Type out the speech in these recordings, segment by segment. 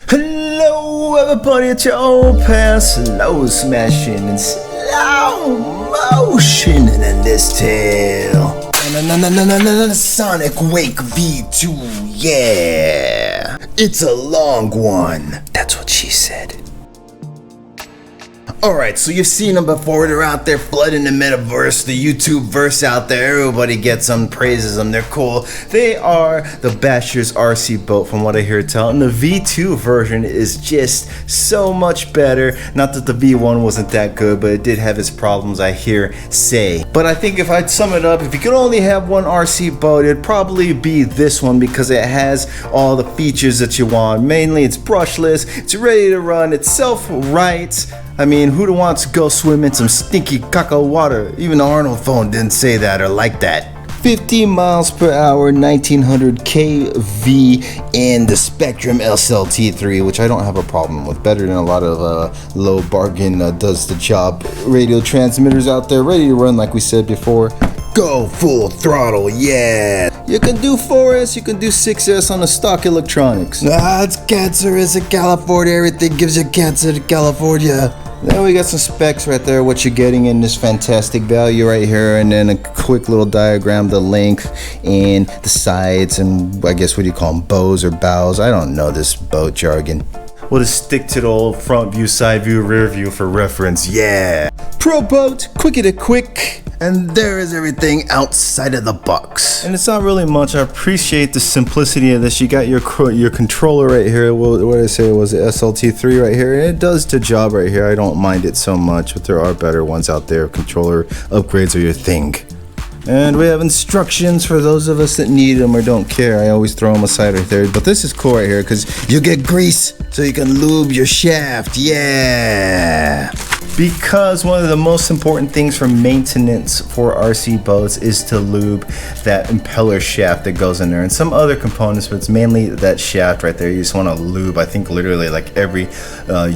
Hello everybody, it's your old past SLOSMASHN and SLOmotion, and in this tale, Sonic Wake V2, yeah, it's a long one, that's what she said. Alright, so you've seen them before. They're out there flooding the metaverse, the YouTube verse out there. Everybody gets them, praises them, they're cool. They are the Basher's RC boat from what I hear tell, and the V2 version is just so much better. Not that the V1 wasn't that good, but it did have its problems, I hear say. But I think if I'd sum it up, if you could only have one RC boat, it'd probably be this one because it has all the features that you want. Mainly it's brushless, it's ready to run, it self-writes. I mean, who wants to go swim in some stinky caca water? Even the Arnold phone didn't say that or like that. 50 miles per hour, 1900 kV, and the Spectrum SLT3, which I don't have a problem with. Better than a lot of low bargain does the job radio transmitters out there, ready to run like we said before. Go full throttle, yeah! You can do 4S, you can do 6S on the stock electronics. It's cancer, it's in California, everything gives you cancer in California. Then we got some specs right there, what you're getting in this fantastic value right here, and then a quick little diagram, the length and the sides, and I guess what do you call them, bows or bows? I don't know this boat jargon. We'll just stick to the old front view, side view, rear view for reference, yeah! Pro boat, quickie to quick, and there is everything outside of the box. And it's not really much. I appreciate the simplicity of this. You got your controller right here. What did I say? It was the SLT3 right here, and it does the job right here. I don't mind it so much, but there are better ones out there. Controller upgrades are your thing. And we have instructions for those of us that need them or don't care. I always throw them aside right there. But this is cool right here because you get grease so you can lube your shaft. Yeah! Because one of the most important things for maintenance for RC boats is to lube that impeller shaft that goes in there and some other components, but it's mainly that shaft right there. You just want to lube, I think, literally like every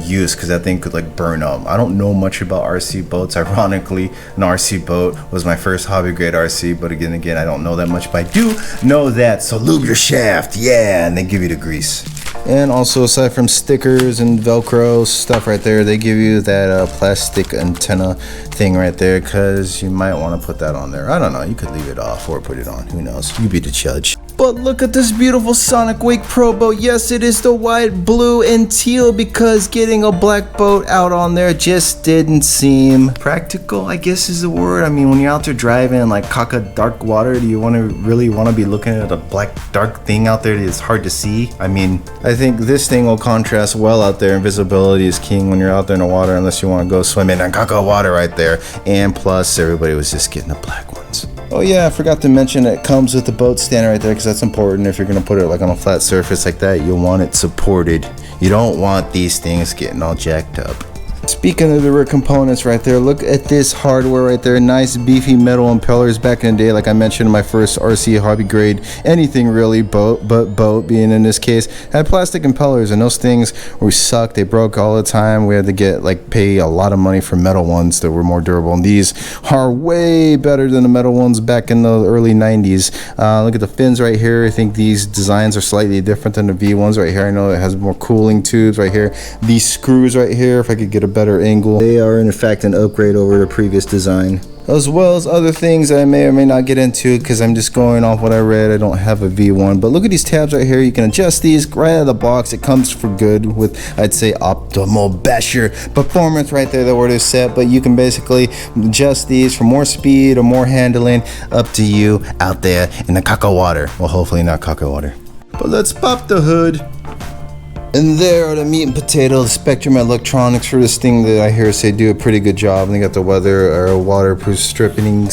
use, because that thing could like burn up. I don't know much about RC boats. Ironically, an RC boat was my first hobby grade RC, but again, I don't know that much, but I do know that. So lube your shaft, yeah, and they give you the grease. And also, aside from stickers and Velcro stuff right there, they give you that plastic antenna thing right there, because you might want to put that on there. I don't know, you could leave it off or put it on, who knows, you be the judge. But look at this beautiful Sonic Wake Pro boat. Yes, it is the white, blue, and teal, because getting a black boat out on there just didn't seem practical, I guess is the word. I mean, when you're out there driving in like caca dark water, do you really want to be looking at a black dark thing out there that is hard to see? I mean, I think this thing will contrast well out there. Invisibility is king when you're out there in the water, unless you want to go swimming in caca water right there. And plus, everybody was just getting the black ones. Oh yeah, I forgot to mention it comes with the boat stand right there, because that's important. If you're going to put it like on a flat surface like that, you'll want it supported. You don't want these things getting all jacked up. Speaking of the rear components right there, look at this hardware right there. Nice beefy metal impellers. Back in the day, like I mentioned in my first RC hobby grade, anything really, boat being in this case, had plastic impellers, and those things were sucked. They broke all the time. We had to pay a lot of money for metal ones that were more durable, and these are way better than the metal ones back in the early 90s. Look at the fins right here. I think these designs are slightly different than the V1s right here. I know it has more cooling tubes right here. These screws right here, if I could get a better angle, they are in fact an upgrade over the previous design, as well as other things I may or may not get into, because I'm just going off what I read. I don't have a V1, but look at these tabs right here. You can adjust these right out of the box. It comes for good with, I'd say, optimal Basher performance right there, the word is set. But you can basically adjust these for more speed or more handling, up to you out there in the caca water. Well, hopefully not caca water. But let's pop the hood. And there are the meat and potato, the Spectrum electronics for this thing that I hear say do a pretty good job. And they got the waterproof siphoning,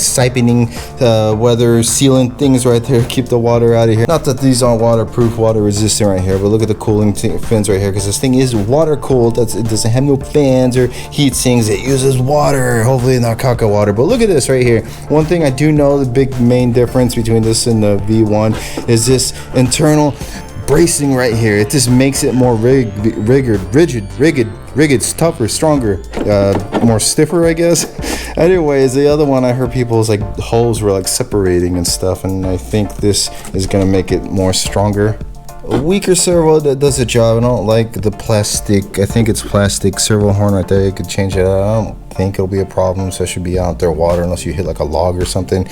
weather sealant things right there, keep the water out of here. Not that these aren't waterproof, water resistant right here, but look at the cooling fins right here, because this thing is water cooled. It doesn't have no fans or heat sinks. It uses water, hopefully not caca water. But look at this right here. One thing I do know, the big main difference between this and the V1 is this internal bracing right here. It just makes it more rigid, tougher, stronger, more stiffer, I guess. Anyways, the other one I heard people's like holes were like separating and stuff, and I think this is gonna make it more stronger. A weaker servo that does the job. I don't like the plastic. I think it's plastic servo horn right there. You could change it out. I don't think it'll be a problem, so it should be out there water unless you hit like a log or something.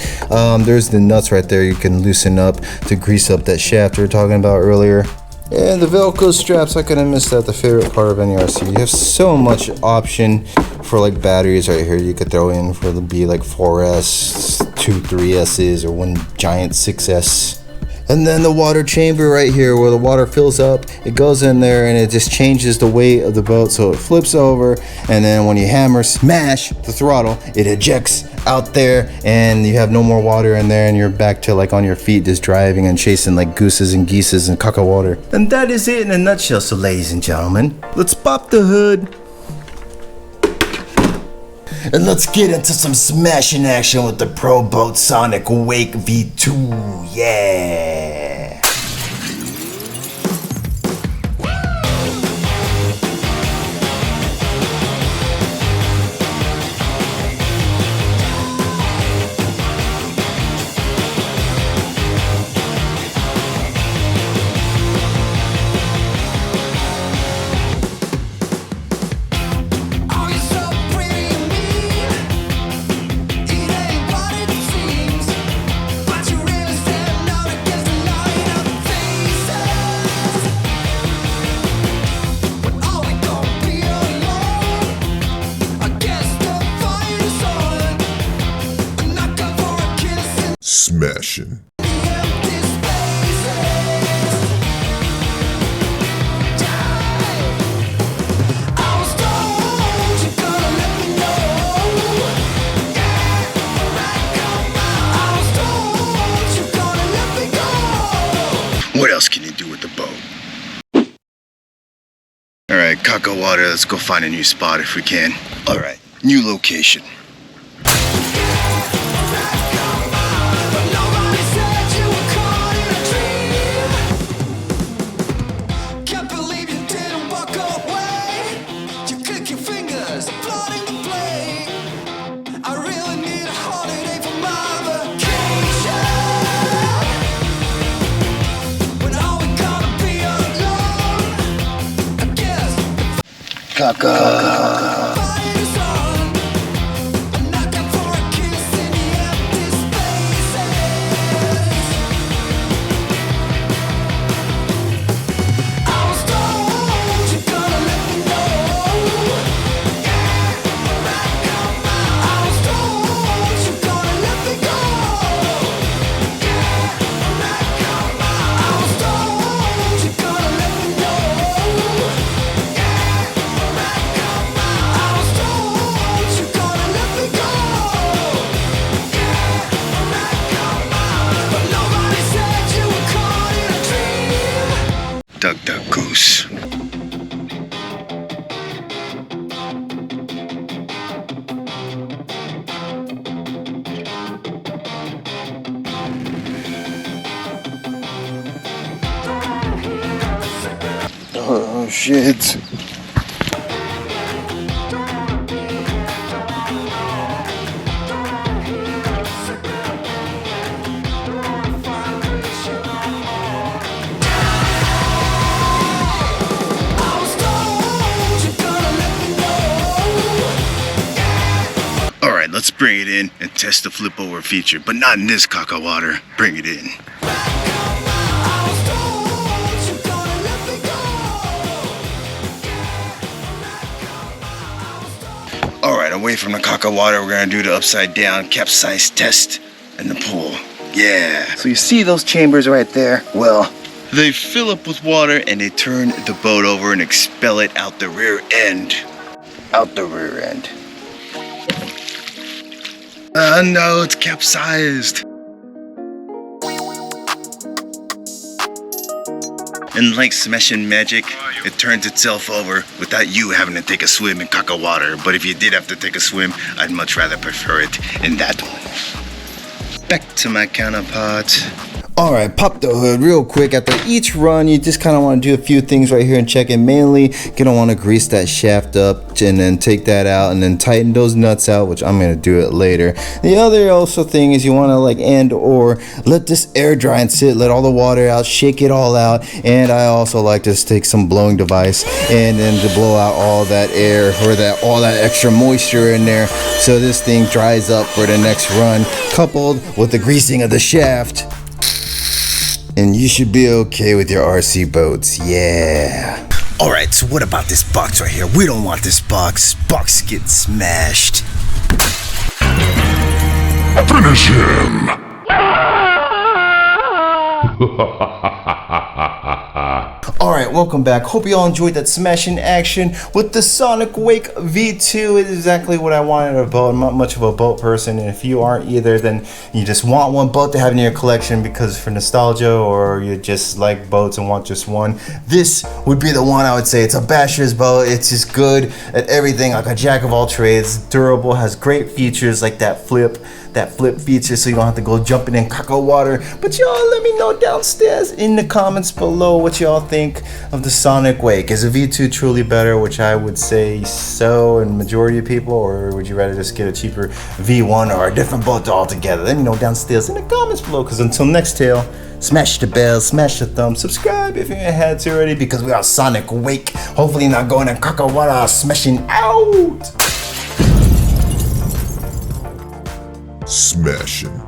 There's the nuts right there you can loosen up to grease up that shaft we were talking about earlier. And the Velcro straps, I couldn't miss that, the favorite part of any RC. You have so much option for like batteries right here you could throw in for the be like 4S, 2 3S's, or one giant 6S. And then the water chamber right here where the water fills up, it goes in there and it just changes the weight of the boat so it flips over, and then when you hammer smash the throttle, it ejects out there and you have no more water in there and you're back to like on your feet just driving and chasing like gooses and geeses and caca water. And that is it in a nutshell. So ladies and gentlemen, let's pop the hood and let's get into some smashing action with the Pro Boat Sonic Wake V2. Yeah. Smashing. What else can you do with the boat? Alright, caca water, let's go find a new spot if we can. Alright, new location. Caca. Duck, duck, goose. Oh, shit. Let's bring it in and test the flip over feature, but not in this caca water. Bring it in. Alright, away from the caca water, we're gonna do the upside down capsize test in the pool. Yeah. So you see those chambers right there? Well, they fill up with water and they turn the boat over and expel it out the rear end. Out the rear end. No, it's capsized. And like smashing magic, it turns itself over without you having to take a swim in caca water. But if you did have to take a swim, I'd much rather prefer it in that one. Back to my counterpart. Alright, pop the hood real quick. After each run, you just kind of want to do a few things right here and check it. Mainly, you're going to want to grease that shaft up and then take that out and then tighten those nuts out, which I'm going to do it later. The other also thing is you want to or let this air dry and sit, let all the water out, shake it all out. And I also like to take some blowing device and then to blow out all that air or all that extra moisture in there so this thing dries up for the next run, coupled with the greasing of the shaft. And you should be okay with your RC boats, yeah. Alright, so what about this box right here? We don't want this box. Box gets smashed. Finish him! Alright, welcome back. Hope you all enjoyed that smashing action with the Sonic Wake V2. It is exactly what I wanted a boat. I'm not much of a boat person, and if you aren't either, then you just want one boat to have in your collection because for nostalgia, or you just like boats and want just one. This would be the one I would say. It's a basher's boat. It's just good at everything, like a jack of all trades. Durable, has great features like that flip feature, so you don't have to go jumping in caca water. But y'all let me know downstairs in the comments below what y'all think of the Sonic Wake. Is a V2 truly better, which I would say so in majority of people, or would you rather just get a cheaper V1 or a different boat altogether? Let me know downstairs in the comments below, because until next tale, smash the bell, smash the thumb, subscribe if you ain't had to already, because we are Sonic Wake. Hopefully not going in caca water, smashing out. Smashing.